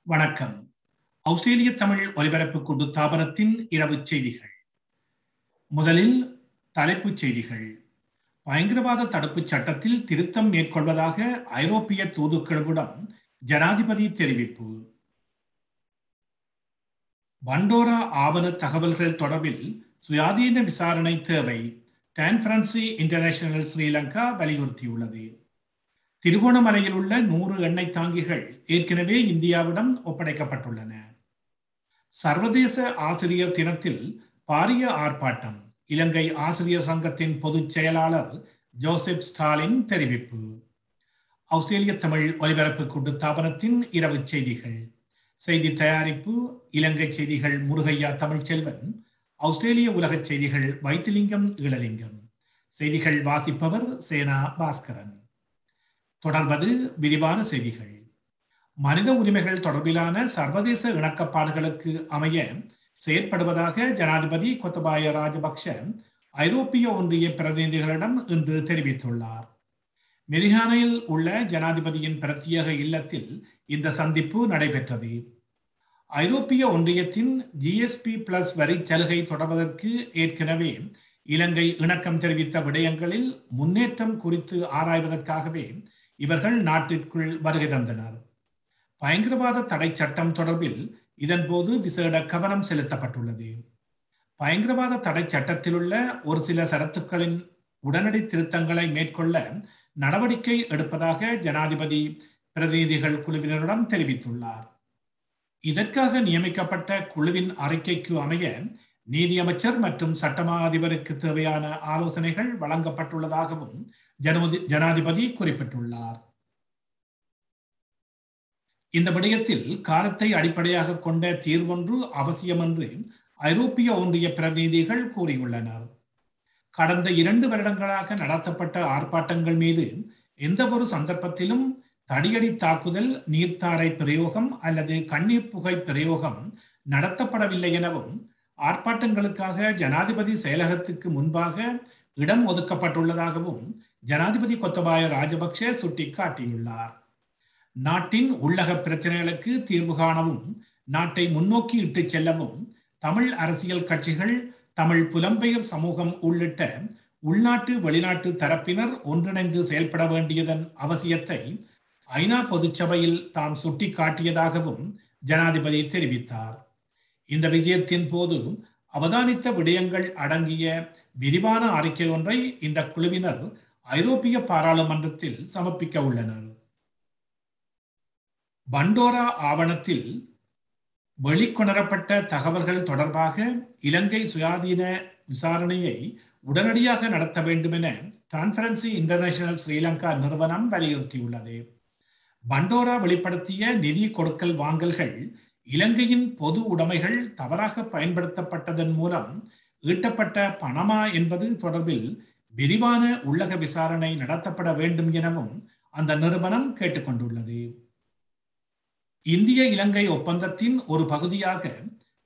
வணக்கம். ஆஸ்திரேலிய தமிழ் ஒலிபரப்பு கூட்டு தாபனத்தின் இரவு செய்திகள். முதலில் தலைப்புச் செய்திகள். பயங்கரவாத தடுப்புச் சட்டத்தில் திருத்தம் மேற்கொள்வதாக ஐரோப்பிய தூதுக்குழுவிடம் ஜனாதிபதி தெரிவிப்பு. பண்டோரா ஆவண தகவல்கள் தொடர்பில் சுயாதீன விசாரணை தேவை. டிரான்ஸ்பரன்சி இன்டர்நேஷனல் ஸ்ரீலங்கா வலியுறுத்தியுள்ளது. திருகோணமலையில் உள்ள 100 எண்ணெய் தாங்கிகள் ஏற்கனவே இந்தியாவிடம் ஒப்படைக்கப்பட்டுள்ளன. சர்வதேச ஆசிரியர் தினத்தில் பாரிய ஆர்ப்பாட்டம். இலங்கை ஆசிரியர் சங்கத்தின் பொதுச் செயலாளர் ஜோசப் ஸ்டாலின் தெரிவிப்பு. ஆஸ்திரேலிய தமிழ் ஒலிபரப்பு கூட்டு தாபனத்தின் இரவு செய்திகள். செய்தி தயாரிப்பு இலங்கை செய்திகள் முருகையா தமிழ்ச்செல்வன். ஆஸ்திரேலிய உலகச் செய்திகள் வைத்திலிங்கம் ஈழலிங்கம். செய்திகள் வாசிப்பவர் சேனா பாஸ்கரன். தொடர்வது விரிவான செய்திகள். மனித உரிமைகள் தொடர்பிலான சர்வதேச இணக்கப்பாடுகளுக்கு அமைய செயற்படுவதாக ஜனாதிபதி கோத்தபாய ராஜபக்ஷ ஐரோப்பிய ஒன்றிய பிரதிநிதிகளிடம் இன்று தெரிவித்துள்ளார். மெரிஹானையில் உள்ள ஜனாதிபதியின் பிரத்யேக இல்லத்தில் இந்த சந்திப்பு நடைபெற்றது. ஐரோப்பிய ஒன்றியத்தின் GSP+ வரி சலுகை தொடர்வதற்கு ஏற்கனவே இலங்கை இணக்கம் தெரிவித்த விடயங்களில் முன்னேற்றம் குறித்து ஆராய்வதற்காகவே இவர்கள் நாட்டிற்குள் வருகை தந்தனர். பயங்கரவாத தடை சட்டம் தொடர்பில் இதன்போது விசேட கவனம் செலுத்தப்பட்டுள்ளது. பயங்கரவாத தடை சட்டத்தில் உள்ள ஒரு சில சரத்துக்களின் உடனடி திருத்தங்களை மேற்கொள்ள நடவடிக்கை எடுப்பதாக ஜனாதிபதி பிரதிநிதிகள் குழுவினரிடம் தெரிவித்துள்ளார். இதற்காக நியமிக்கப்பட்ட குழுவின் அறிக்கைக்கு அமைய நீதியமைச்சர் மற்றும் சட்டமா அதிபருக்கு தேவையான ஆலோசனைகள் வழங்கப்பட்டுள்ளதாகவும் ஜனாதிபதி குறிப்பிட்டுள்ளார். இந்த விடயத்தில் காலத்தை அடிப்படையாக கொண்ட தீர்வொன்று அவசியம் என்று ஐரோப்பிய ஒன்றிய பிரதிநிதிகள் கூறியுள்ளனர். கடந்த 2 வருடங்களாக நடத்தப்பட்ட ஆர்ப்பாட்டங்கள் மீது எந்த ஒரு சந்தர்ப்பத்திலும் தடியடி தாக்குதல், நீர்த்தாரை பிரயோகம் அல்லது கண்ணீர் புகை பிரயோகம் நடத்தப்படவில்லை எனவும் ஆர்ப்பாட்டங்களுக்காக ஜனாதிபதி செயலகத்துக்கு முன்பாக இடம் ஒதுக்கப்பட்டுள்ளதாகவும் ஜனாதிபதி கோத்தபாய ராஜபக்ஷ சுட்டிக்காட்டியுள்ளார். நாட்டின் உள்ளக பிரச்சனைகளுக்கு தீர்வு காணவும் நாட்டை முன்னோக்கி இட்டுச் செல்லவும் தமிழ் அரசியல் கட்சிகள், தமிழ் புலம்பெயர் சமூகம் உள்ளிட்ட உள்நாட்டு வெளிநாட்டு தரப்பினர் ஒன்றிணைந்து செயல்பட வேண்டியதன் அவசியத்தை ஐநா பொதுச்சபையில் தாம் சுட்டிக்காட்டியதாகவும் ஜனாதிபதி தெரிவித்தார். இந்த விஜயத்தின் போது அவதானித்த விடயங்கள் அடங்கிய விரிவான அறிக்கை ஒன்றை இந்த குழுவினர் ஐரோப்பிய பாராளுமன்றத்தில் சமர்ப்பிக்க உள்ளனர். பண்டோரா ஆவணத்தில் வெளிக்கொணரப்பட்ட தகவல்கள் தொடர்பாக இலங்கை சுயாதீன விசாரணையை உடனடியாக நடத்த வேண்டும் என டிரான்ஸ்பரன்சி இன்டர்நேஷனல் ஸ்ரீலங்கா நிறுவனம் வலியுறுத்தியுள்ளது. பண்டோரா வெளிப்படுத்திய நிதி கொடுக்கல் வாங்கல்கள் இலங்கையின் பொது உடைமைகள் தவறாக பயன்படுத்தப்பட்டதன் மூலம் ஈட்டப்பட்ட பணமா என்பது தொடர்பில் விரிவான உள்ளக விசாரணை நடத்தப்பட வேண்டும் எனவும் அந்த நிறுவனம் கேட்டுக்கொண்டுள்ளது. இந்திய இலங்கை ஒப்பந்தத்தின் ஒரு பகுதியாக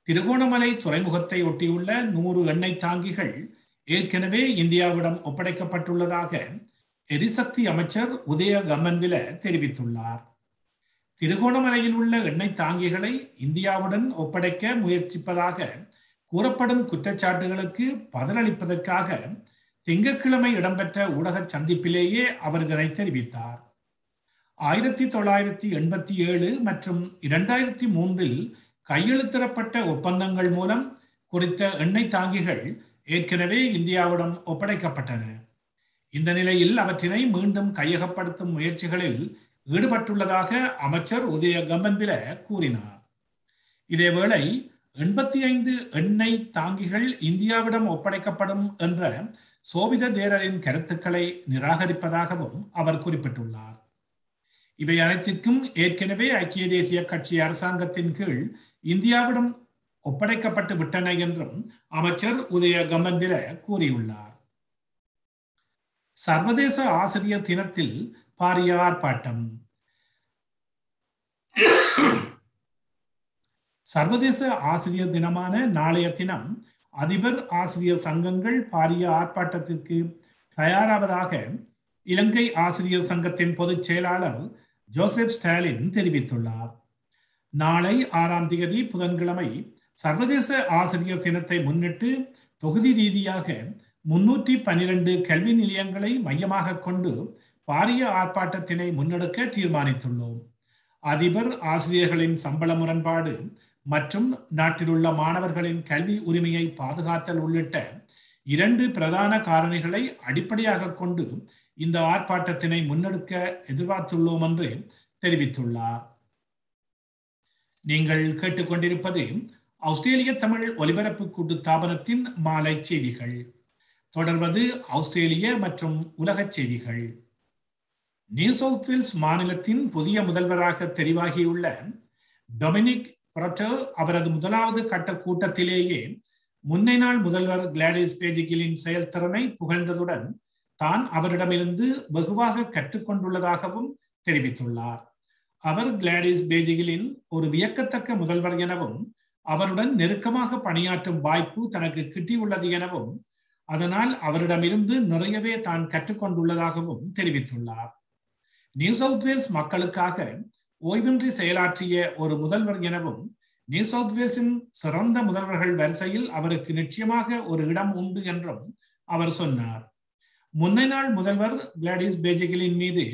திருகோணமலை துறைமுகத்தை ஒட்டியுள்ள 100 எண்ணெய் தாங்கிகள் ஏற்கனவே இந்தியாவிடம் ஒப்படைக்கப்பட்டுள்ளதாக எரிசக்தி அமைச்சர் உதய கம்மன்பில தெரிவித்துள்ளார். திருகோணமலையில் உள்ள எண்ணெய் தாங்கிகளை இந்தியாவுடன் ஒப்படைக்க முயற்சிப்பதாக கூறப்படும் குற்றச்சாட்டுகளுக்கு பதிலளிப்பதற்காக திங்கட்கிழமை இடம்பெற்ற ஊடக சந்திப்பிலேயே அவர் இதனை தெரிவித்தார். 1987 மற்றும் 2003 கையெழுத்திடப்பட்ட ஒப்பந்தங்கள் மூலம் குறித்த எண்ணெய் தாங்கிகள் ஏற்கனவே இந்தியாவிடம் ஒப்படைக்கப்பட்டன. இந்த நிலையில் அவற்றினை மீண்டும் கையகப்படுத்தும் முயற்சிகளில் ஈடுபட்டுள்ளதாக அமைச்சர் உதய கம்மன்பில கூறினார். இதேவேளை 85 எண்ணெய் தாங்கிகள் இந்தியாவிடம் ஒப்படைக்கப்படும் என்ற சோபித தேரரின் கருத்துக்களை நிராகரிப்பதாகவும் அவர் குறிப்பிட்டுள்ளார். இவை அனைத்திற்கும் ஏற்கனவே ஐக்கிய தேசிய கட்சி அரசாங்கத்தின் கீழ் இந்தியாவிடம் ஒப்படைக்கப்பட்டு விட்டன என்றும் அமைச்சர் உதய கம்மன்பில கூறியுள்ளார். சர்வதேச ஆசிரியர் தினத்தில் பாரிய ஆர்ப்பாட்டம். சர்வதேச ஆசிரியர் தினமான நாளைய தினம் அதிபர் ஆசிரியர் சங்கங்கள் பாரிய ஆர்ப்பாட்டத்திற்கு தயாராவதாக இலங்கை ஆசிரியர் சங்கத்தின் பொதுச் செயலாளர் ஜோசப் ஸ்டாலின் தெரிவித்துள்ளார். நாளை 6ஆம் தேதி புதன்கிழமை சர்வதேச ஆசிரியர் தினத்தை முன்னிட்டு தொகுதி ரீதியாக 312 கல்வி நிலையங்களை மையமாக கொண்டு பாரிய ஆர்ப்பாட்டத்தினை முன்னெடுக்க தீர்மானித்துள்ளோம். அதிபர் ஆசிரியர்களின் சம்பள முரண்பாடு மற்றும் நாட்டிலுள்ள மாணவர்களின் கல்வி உரிமையை பாதுகாத்தல் உள்ளிட்ட 2 பிரதான காரணிகளை அடிப்படையாக கொண்டு இந்த ஆர்ப்பாட்டத்தினை முன்னெடுக்க எதிர்பார்த்துள்ளோம் என்று தெரிவித்துள்ளார். நீங்கள் கேட்டுக்கொண்டிருப்பது ஆஸ்திரேலிய தமிழ் ஒலிபரப்பு கூட்டுத்தாபனத்தின் மாலை செய்திகள். தொடர்வது ஆஸ்திரேலிய மற்றும் உலக செய்திகள். நியூ சவுத் வேல்ஸ் மாநிலத்தின் புதிய முதல்வராக தெரிவாகியுள்ள டொமினிக் பரட்டோ அவரது முதலாவது கட்ட கூட்டத்திலேயே முன்னை நாள் முதல்வர் கிளாடிஸ் பேஜிகிலின் செயல்திறனை புகழ்ந்ததுடன் தான் அவரிடமிருந்து வெகுவாக கற்றுக்கொண்டுள்ளதாகவும் தெரிவித்துள்ளார். அவர் கிளாடிஸ் பேஜிகிலின் ஒரு வியக்கத்தக்க முதல்வர் எனவும் அவருடன் நெருக்கமாக பணியாற்றும் வாய்ப்பு தனக்கு கிட்டியுள்ளது எனவும் அதனால் அவரிடமிருந்து நிறையவே தான் கற்றுக்கொண்டுள்ளதாகவும் தெரிவித்துள்ளார். நியூ சவுத் வேல்ஸ் மக்களுக்காக ஓய்வின்றி செயலாற்றிய ஒரு முதல்வர் எனவும் நியூ சவுத் வேல்ஸின் சிறந்த முதல்வர்கள் வரிசையில் அவருக்கு நிச்சயமாக ஒரு இடம் உண்டு என்றும் அவர் சொன்னார். முன்னை நாள் முதல்வர் கிளாடிஸ் பேஜிகிலின் மீது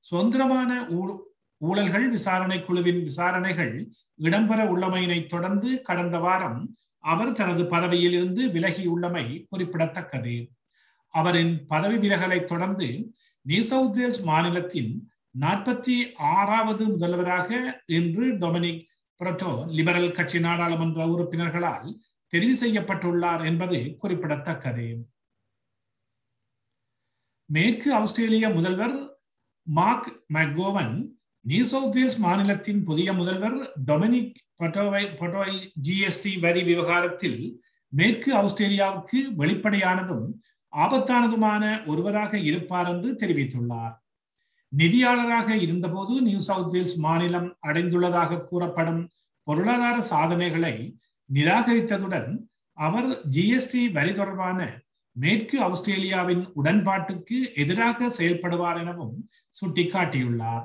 சுதந்திரமான ஊழல்கள் விசாரணை குழுவின் விசாரணைகள் இடம்பெற உள்ளமையினை தொடர்ந்து கடந்த வாரம் அவர் தனது பதவியில் இருந்து விலகியுள்ளமை குறிப்பிடத்தக்கது. அவரின் பதவி விலகலை தொடர்ந்து நியூ சவுத் வேல்ஸ் மாநிலத்தின் 46வது முதல்வராக இன்று டொமினிக் பரட்டோ லிபரல் கட்சி நாடாளுமன்ற உறுப்பினர்களால் தெரிவு செய்யப்பட்டுள்ளார் என்பது குறிப்பிடத்தக்கது. மேற்கு ஆஸ்திரேலிய முதல்வர் Mark McGowan New South Wales மாநிலத்தின் புதிய முதல்வர் டொமினிக் பரட்டோவை ஜிஎஸ்டி வரி விவகாரத்தில் மேற்கு ஆஸ்திரேலியாவுக்கு வெளிப்படையானதும் ஆபத்தானதுமான ஒருவராக இருப்பார் என்று தெரிவித்துள்ளார். நிதியாளராக இருந்தபோது நியூ சவுத் வேல்ஸ் மாநிலம் அடைந்துள்ளதாக கூறப்படும் பொருளாதார சாதனைகளை நிராகரித்ததுடன் அவர் ஜிஎஸ்டி வரி தொடர்பான மேற்கு ஆஸ்திரேலியாவின் உடன்பாட்டுக்கு எதிராக செயல்படுவார் எனவும் சுட்டிக்காட்டியுள்ளார்.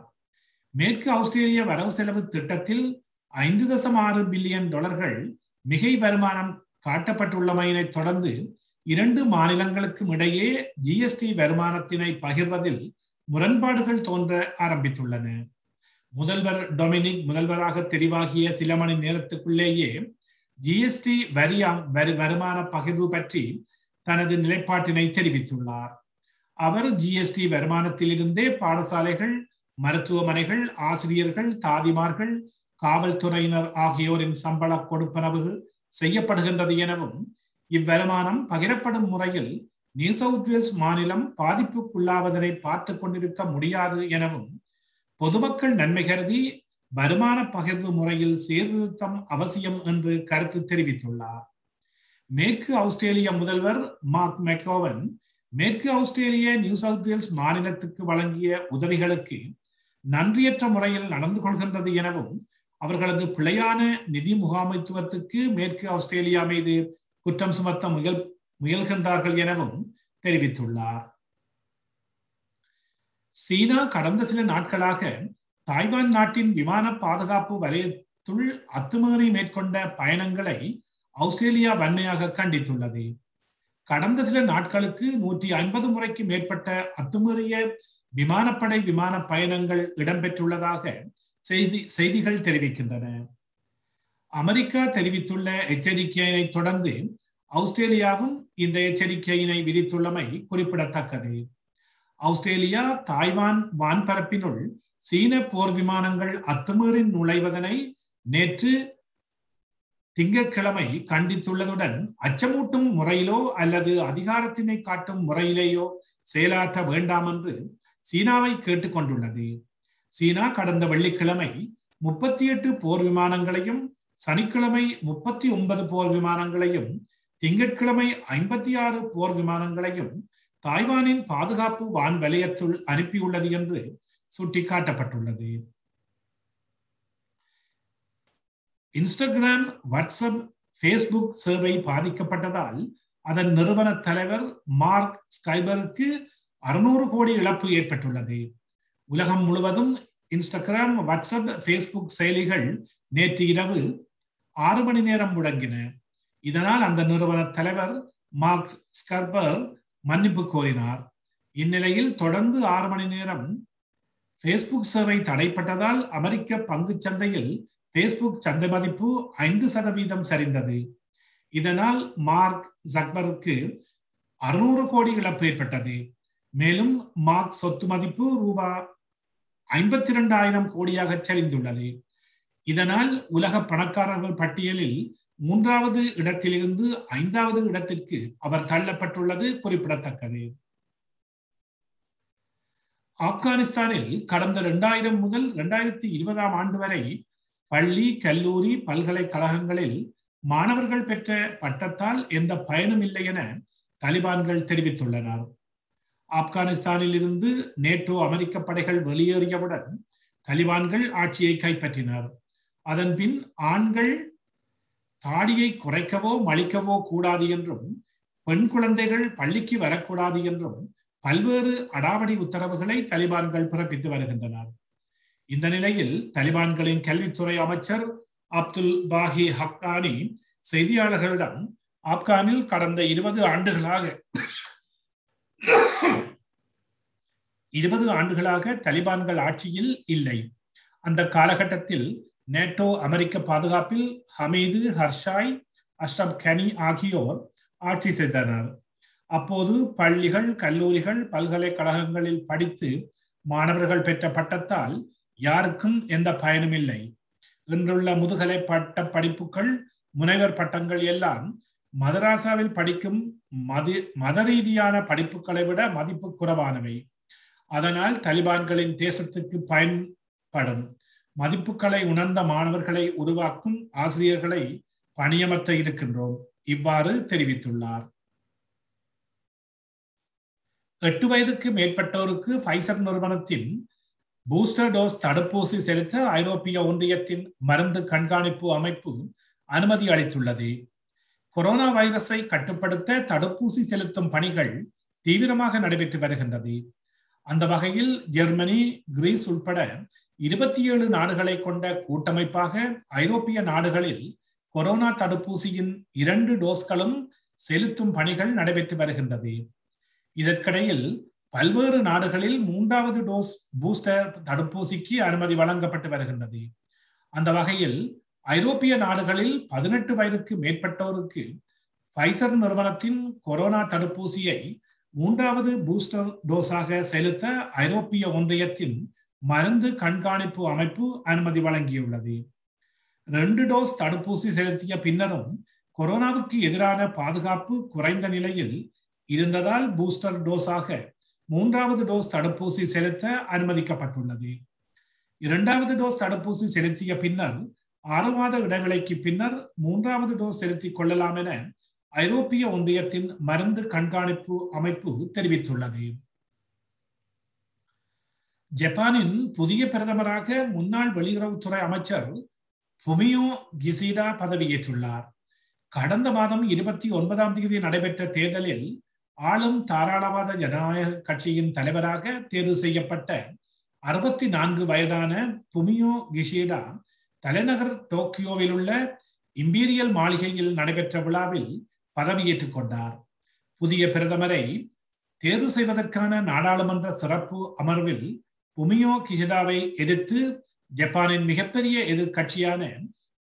மேற்கு ஆஸ்திரேலிய வரவு செலவு திட்டத்தில் $5.6 பில்லியன் மிகை வருமானம் காட்டப்பட்டுள்ளமையினை தொடர்ந்து 2 மாநிலங்களுக்கும் இடையே ஜிஎஸ்டி வருமானத்தினை பகிர்வதில் முரண்பாடுகள் தோன்ற ஆரம்பித்துள்ளன. முதல்வர் டொமினிக் முதல்வராக தெரிவாகிய சில மணி நேரத்துக்குள்ளேயே ஜிஎஸ்டி வருமான பகிர்வு பற்றி தனது நிலைப்பாட்டினை தெரிவித்துள்ளார். அவர் ஜிஎஸ்டி வருமானத்திலிருந்தே பாடசாலைகள், மருத்துவமனைகள், ஆசிரியர்கள், தாதிமார்கள், காவல்துறையினர் ஆகியோரின் சம்பள கொடுப்பனவு செய்யப்படுகின்றது எனவும் இவ்வருமானம் பகிரப்படும் முறையில் நியூ சவுத் வேல்ஸ் மாநிலம் பாதிப்புக்குள்ளாவதனை பார்த்து கொண்டிருக்க முடியாது எனவும் பொதுமக்கள் நன்மை கருதி வருமான பகிர்வு முறையில் சீர்திருத்தம் அவசியம் என்று கருத்து தெரிவித்துள்ளார். மேற்கு ஆஸ்திரேலிய முதல்வர் மார்க் மெக்கோவன் மேற்கு ஆஸ்திரேலிய நியூ சவுத் வேல்ஸ் மாநிலத்துக்கு வழங்கிய உதவிகளுக்கு நன்றியற்ற முறையில் நடந்து கொள்கின்றது எனவும் அவர்களது பிழையான நிதி முகாமைத்துவத்துக்கு மேற்கு ஆஸ்திரேலியா மீது குற்றம் சுமத்த முயல்கின்றார்கள் எனவும் தெரிவித்துள்ளார். சீனா கடந்த சில நாட்களாக தாய்வான் நாட்டின் விமான பாதுகாப்பு வலயத்துள் அத்துமீறி மேற்கொண்ட பயணங்களை ஆஸ்திரேலியா வன்மையாக கண்டித்துள்ளது. கடந்த சில நாட்களுக்கு 150 முறைக்கு மேற்பட்ட அத்துமீறிய விமானப்படை விமான பயணங்கள் இடம்பெற்றுள்ளதாக செய்திகள் தெரிவிக்கின்றன. அமெரிக்கா தெரிவித்துள்ள எச்சரிக்கையினை தொடர்ந்து ஆஸ்திரேலியாவும் இந்த எச்சரிக்கையினை விதித்துள்ளமை குறிப்பிடத்தக்கது. ஆஸ்திரேலியா தாய்வான் வான்பரப்பினுள் சீன போர் விமானங்கள் அத்துமீறி நுழைவதனை நேற்று திங்கட்கிழமை கண்டித்துள்ளதுடன் அச்சமூட்டும் முறையிலோ அல்லது அதிகாரத்தினை காட்டும் முறையிலேயோ செயலாற்ற வேண்டாம் என்று சீனாவை கேட்டுக்கொண்டுள்ளது. சீனா கடந்த வெள்ளிக்கிழமை 38 போர் விமானங்களையும், சனிக்கிழமை 39 போர் விமானங்களையும், திங்கட்கிழமை 56 போர் விமானங்களையும் தாய்வானின் பாதுகாப்பு வான் வலயத்துள் அனுப்பியுள்ளது என்று சுட்டிக்காட்டப்பட்டுள்ளது. இன்ஸ்டாகிராம், வாட்ஸ்அப், ஃபேஸ்புக் சேவை பாதிக்கப்பட்டதால் அதன் நிறுவன தலைவர் மார்க் ஸ்கைபருக்கு 600 கோடி இழப்பு ஏற்பட்டுள்ளது. உலகம் முழுவதும் இன்ஸ்டாகிராம், வாட்ஸ்அப், ஃபேஸ்புக் செயலிகள் நேற்று இரவு 6 மணி நேரம் முடங்கின. இதனால் அந்த நிறுவன தலைவர் மார்க் ஸ்கர்பர் மன்னிப்பு கோரினார். இந்நிலையில் தொடர்ந்து 6 மணி நேரம் பேஸ்புக் சேவை தடைப்பட்டதால் அமெரிக்க பங்கு சந்தையில் பேஸ்புக் சந்தை மதிப்பு 5% சரிந்தது. இதனால் மார்க் ஜக்பருக்கு 600 கோடி இழப்பு ஏற்பட்டது. மேலும் மார்க் சொத்து மதிப்பு ரூபாய் 52,000 கோடியாக சரிந்துள்ளது. இதனால் உலக பணக்காரர்கள் பட்டியலில் 3வது இடத்திலிருந்து 5வது இடத்திற்கு அவர் தள்ளப்பட்டுள்ளது குறிப்பிடத்தக்கது. ஆப்கானிஸ்தானில் கடந்த 2000 முதல் 2020 ஆண்டு வரை பள்ளி, கல்லூரி, பல்கலைக்கழகங்களில் மாணவர்கள் பெற்ற பட்டத்தால் எந்த பயனும் இல்லை என தலிபான்கள் தெரிவித்துள்ளனர். ஆப்கானிஸ்தானில் இருந்து நேட்டோ அமெரிக்க படைகள் வெளியேறியவுடன் தலிபான்கள் ஆட்சியை கைப்பற்றினர். அதன் பின் ஆண்கள் தாடியை குறைக்கவோ மழிக்கவோ கூடாது என்றும், பெண் குழந்தைகள் பள்ளிக்கு வரக்கூடாது என்றும் பல்வேறு அடாவடி உத்தரவுகளை தலிபான்கள் பிறப்பித்து வருகின்றனர். இந்த நிலையில் தலிபான்களின் கல்வித்துறை அமைச்சர் அப்துல் பாஹி ஹக்கானி செய்தியாளர்களிடம் ஆப்கானில் கடந்த 20 ஆண்டுகளாக தலிபான்கள் ஆட்சியில் இல்லை. அந்த காலகட்டத்தில் நேட்டோ அமெரிக்க பாதுகாப்பில் ஹமீது ஹர்ஷாய், அஷ்ரப் கனி ஆகியோர் ஆட்சி செய்தனர். அப்போது பள்ளிகள், கல்லூரிகள், பல்கலைக்கழகங்களில் படித்து மாணவர்கள் பெற்ற பட்டத்தால் யாருக்கும் எந்த பயனும் இல்லை. இன்றுள்ள முதுகலை பட்ட படிப்புகள், முனைவர் பட்டங்கள் எல்லாம் மதராசாவில் படிக்கும் மத ரீதியான படிப்புகளை விட மதிப்பு குறைவானவை. அதனால் தலிபான்களின் தேசத்துக்கு பயன்படும் மதிப்புகளை உணர்ந்த மாணவர்களை உருவாக்கும் ஆசிரியர்களை பணியமர்த்த இருக்கின்றோம். இவ்வாறு தெரிவித்துள்ளார். 8 வயதுக்கு மேற்பட்டோருக்கு ஃபைசர் நிறுவனத்தின் பூஸ்டர் டோஸ் தடுப்பூசி செலுத்த ஐரோப்பிய ஒன்றியத்தின் மருந்து கண்காணிப்பு அமைப்பு அனுமதி அளித்துள்ளது. கொரோனா வைரஸை கட்டுப்படுத்த தடுப்பூசி செலுத்தும் பணிகள் தீவிரமாக நடைபெற்று வருகின்றது. அந்த வகையில் ஜெர்மனி, கிரீஸ் உட்பட 27 நாடுகளை கொண்ட கூட்டமைப்பாக ஐரோப்பிய நாடுகளில் கொரோனா தடுப்பூசியின் 2 டோஸ்களும் செலுத்தும் பணிகள் நடைபெற்று வருகின்றது. இதற்கிடையில் பல்வேறு நாடுகளில் 3வது டோஸ் பூஸ்டர் தடுப்பூசிக்கு அனுமதி வழங்கப்பட்டு வருகின்றது. அந்த வகையில் ஐரோப்பிய நாடுகளில் 18 வயதுக்கு மேற்பட்டோருக்கு ஃபைசர் நிறுவனத்தின் கொரோனா தடுப்பூசியை 3வது பூஸ்டர் டோஸாக செலுத்த ஐரோப்பிய ஒன்றியத்தின் மருந்து கண்காணிப்பு அமைப்பு அனுமதி வழங்கியுள்ளது. 2 டோஸ் தடுப்பூசி செலுத்திய பின்னரும் கொரோனாவுக்கு எதிரான பாதுகாப்பு குறைந்த நிலையில் இருந்ததால் பூஸ்டர் டோஸாக 3வது டோஸ் தடுப்பூசி செலுத்த அனுமதிக்கப்பட்டுள்ளது. 2வது டோஸ் தடுப்பூசி செலுத்திய பின்னர் 6 மாத இடைவெளிக்கு பின்னர் 3வது டோஸ் செலுத்திக் கொள்ளலாம் என ஐரோப்பிய ஒன்றியத்தின் மருந்து கண்காணிப்பு அமைப்பு தெரிவித்துள்ளது. ஜப்பானின் புதிய பிரதமராக முன்னாள் வெளியுறவுத்துறை அமைச்சர் ஃபுமியோ கிஷிடா பதவியேற்றுள்ளார். கடந்த மாதம் 29ஆம் தேதி நடைபெற்ற தேர்தலில் ஆளும் தாராளவாத ஜனநாயக கட்சியின் தலைவராக தேர்வு செய்யப்பட்ட 64 வயதான ஃபுமியோ கிஷிடா தலைநகர் டோக்கியோவில் உள்ள இம்பீரியல் மாளிகையில் நடைபெற்ற விழாவில் பதவியேற்றுக் கொண்டார். புதிய பிரதமரை தேர்வு செய்வதற்கான நாடாளுமன்ற சிறப்பு அமர்வில் ஃபுமியோ கிஷிடாவை எதிர்த்து ஜப்பானின் மிகப்பெரிய எதிர்கட்சியான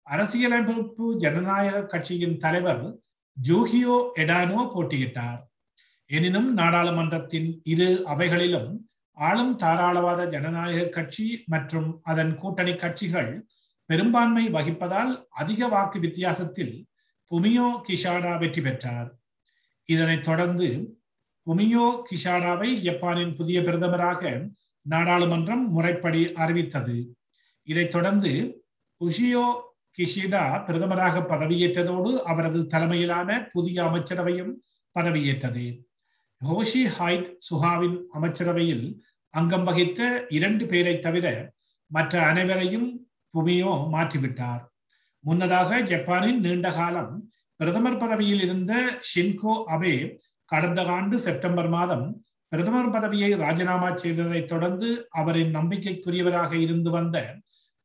அரசியலமைப்பு ஜனநாயக கட்சியின் தலைவர் ஜூஹியோ எடானோ போட்டியிட்டார். எனினும் நாடாளுமன்றத்தின் 2 அவைகளிலும் ஆளும் தாராளவாத ஜனநாயக கட்சி மற்றும் அதன் கூட்டணி கட்சிகள் பெரும்பான்மை வகிப்பதால் அதிக வாக்கு வித்தியாசத்தில் ஃபுமியோ கிஷிடா வெற்றி பெற்றார். இதனைத் தொடர்ந்து ஃபுமியோ கிஷிடாவை ஜப்பானின் புதிய பிரதமராக நாடாளுமன்றம் முறைப்படி அறிவித்தது. இதைத் தொடர்ந்து ஃபுமியோ கிஷிடா பிரதமராக பதவியேற்றதோடு அவரது தலைமையிலான புதிய அமைச்சரவையும் பதவியேற்றது. ஹோஷி ஹைட் சுகாவின் அமைச்சரவையில் அங்கம் வகித்த 2 பேரை தவிர மற்ற அனைவரையும் ஃபுமியோ மாற்றிவிட்டார். முன்னதாக ஜப்பானின் நீண்ட காலம் பிரதமர் பதவியில் இருந்த ஷின்கோ அபே கடந்த ஆண்டு செப்டம்பர் மாதம் பிரதமர் பதவியை ராஜினாமா செய்ததை தொடர்ந்து அவரின் நம்பிக்கைக்குரியவராக இருந்து வந்த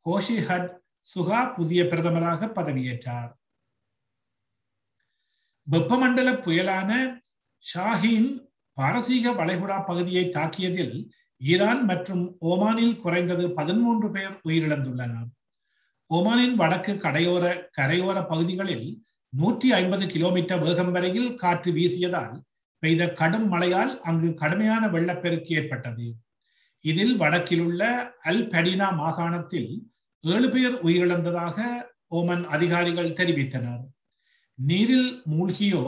ஹோஷி ஹட் சுகா புதிய பிரதமராக பதவியேற்றார். வெப்பமண்டல புயலான ஷாஹீன் பாரசீக வளைகுடா பகுதியை தாக்கியதில் ஈரான் மற்றும் ஓமானில் குறைந்தது 13 பேர் உயிரிழந்துள்ளனர். ஓமானின் வடக்கு கரையோர பகுதிகளில் 150 கிலோமீட்டர் வேகம் வரையில் காற்று வீசியதால் பெய்த கடும் மழையால் அங்கு கடுமையான வெள்ளப்பெருக்கு ஏற்பட்டது. இதில் வடக்கில் உள்ள அல் படினா மாகாணத்தில் 7 பேர் உயிரிழந்ததாக ஓமன் அதிகாரிகள் தெரிவித்தனர். நீரில் மூழ்கியோ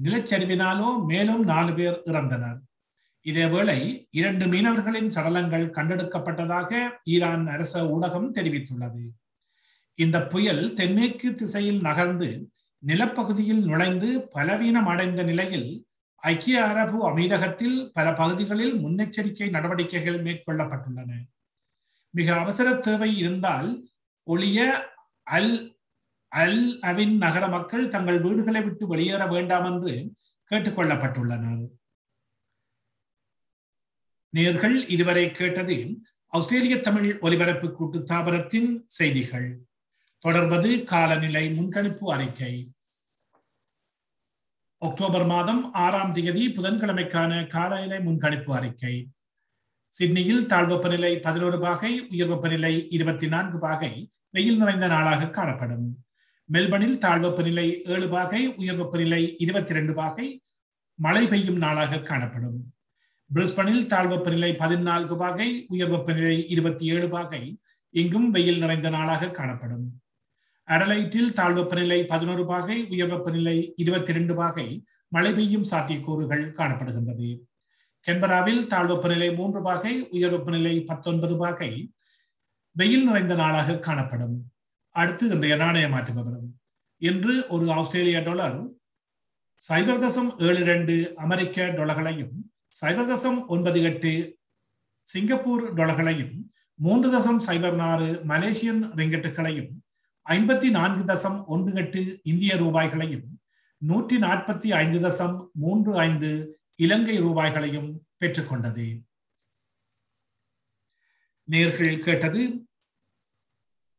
நிலச்சரிவினாலோ மேலும் 4 பேர் இறந்தனர். இதேவேளை 2 மீனவர்களின் சடலங்கள் கண்டெடுக்கப்பட்டதாக ஈரான் அரச ஊடகம் தெரிவித்துள்ளது. இந்த புயல் தென்மேற்கு திசையில் நகர்ந்து நிலப்பகுதியில் நுழைந்து பலவீனம் அடைந்த நிலையில் ஐக்கிய அரபு அமீரகத்தில் பல பகுதிகளில் முன்னெச்சரிக்கை நடவடிக்கைகள் மேற்கொள்ளப்பட்டுள்ளன. மிக அவசர தேவை இருந்தால் ஒழிய அல் அவின் நகர மக்கள் தங்கள் வீடுகளை விட்டு வெளியேற வேண்டாம் என்று கேட்டுக்கொள்ளப்பட்டுள்ளனர். நேயர்கள் இதுவரை கேட்டது ஆஸ்திரேலிய தமிழ் ஒலிபரப்பு கூட்டுத்தாபனத்தின் செய்திகள். தொடர்வது காலநிலை முன்கணிப்பு அறிக்கை. அக்டோபர் மாதம் 6ஆம் தேதி புதன்கிழமைக்கான காலநிலை முன்கணிப்பு அறிக்கை. சிட்னியில் தாழ்வெப்பநிலை 11 பாகை, உயர் வெப்பநிலை 24 பாகை, வெயில் நிறைந்த நாளாக காணப்படும். மெல்பர்னில் தாழ்வெப்பநிலை 7 பாகை, உயர் வெப்பநிலை 22 பாகை, மழை பெய்யும் நாளாக காணப்படும். பிரிஸ்பனில் தாழ்வெப்பநிலை 14 பாகை, உயர் வெப்பநிலை 27 பாகை, இங்கும் வெயில் நிறைந்த நாளாக காணப்படும். அடலைட்டில் தாழ்வெப்பநிலை 11 பாகை, உயர் வெப்பநிலை 22 பாகை, மழை பெய்யும் சாத்தியக்கூறுகள் காணப்படுகின்றது. கென்பராவில் தாழ்வெப்பநிலை 3 பாகை, உயர் வெப்பநிலை 19 பாகை, வெயில் நிறைந்த நாளாக காணப்படும். அடுத்து இன்றைய நாணய மாற்று விவரம். இன்று ஒரு ஆஸ்திரேலிய டாலர் 0.72 அமெரிக்க டாலர்களையும் 0.98 சிங்கப்பூர் டாலர்களையும் 3.04 மலேசியன் ரிங்கெட்டுகளையும் 54.18 இந்திய ரூபாய்களையும் 145.35 இலங்கை ரூபாய்களையும் பெற்றுக்கொண்டது. நேர்கள் கேட்டது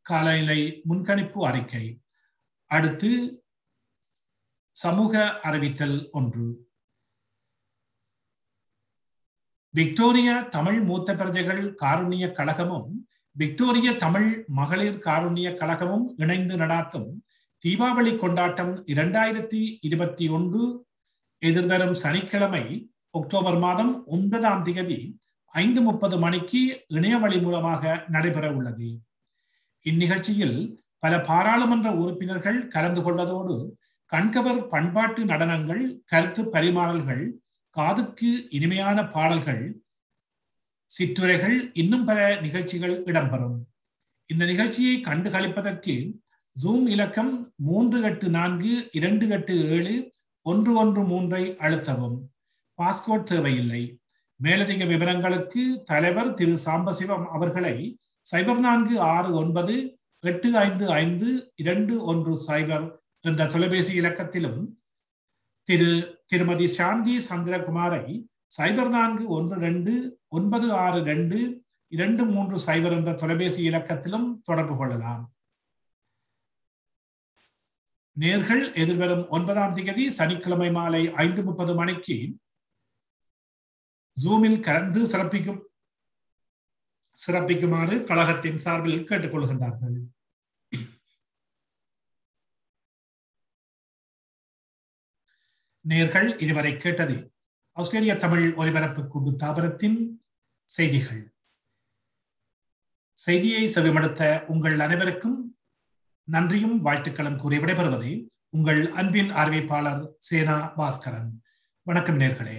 காலநிலை முன்கணிப்பு அறிக்கை. அடுத்து சமூக அறிவித்தல் ஒன்று. விக்டோரிய தமிழ் மூத்த பிரஜைகள் காருண்ய கழகமும் விக்டோரிய தமிழ் மகளிர் காருண்ய கழகமும் இணைந்து நடாத்தும் தீபாவளி கொண்டாட்டம் 2021 எதிர்வரும் சனிக்கிழமை அக்டோபர் மாதம் 9ஆம் தேதி 5:30 மணிக்கு இணையவழி மூலமாக நடைபெற உள்ளது. இந்நிகழ்ச்சியில் பல பாராளுமன்ற உறுப்பினர்கள் கலந்து கொள்வதோடு கண்கவர் பண்பாட்டு நடனங்கள், கருத்து பரிமாறல்கள், காதுக்கு இனிமையான பாடல்கள், சிற்றுரைகள், இன்னும் பல நிகழ்ச்சிகள் இடம்பெறும். இந்த நிகழ்ச்சியை கண்டு களிப்பதற்கு ஜூம் இலக்கம் 384287113 அழுத்தவும். பாஸ்போர்ட் தேவையில்லை. மேலதிக விவரங்களுக்கு தலைவர் திரு சாம்பசிவம் அவர்களை 0469855210 என்ற தொலைபேசி இலக்கத்திலும் திருமதி சாந்தி சந்திரகுமாரை 0412962230 என்ற தொலைபேசி இலக்கத்திலும் தொடர்பு கொள்ளலாம். நேர்கள் எதிர்வரும் 9ஆம் தேதி சனிக்கிழமை மாலை 5:30 மணிக்கு ஜூமில் கலந்து சிறப்பிக்குமாறு கழகத்தின் சார்பில் கேட்டுக்கொள்கின்றார்கள். நேர்கள் இதுவரை கேட்டது ஆஸ்திரேலிய தமிழ் ஒலிபரப்பு கூட்டுத்தாபனத்தின் செய்திகள். செய்தியை செவிமடுத்த உங்கள் அனைவருக்கும் நன்றியும் வாழ்த்துக்களும் கூறி விடைபெறுவது உங்கள் அன்பின் அறிவிப்பாளர் சேனா பாஸ்கரன். வணக்கம் நேர்களே.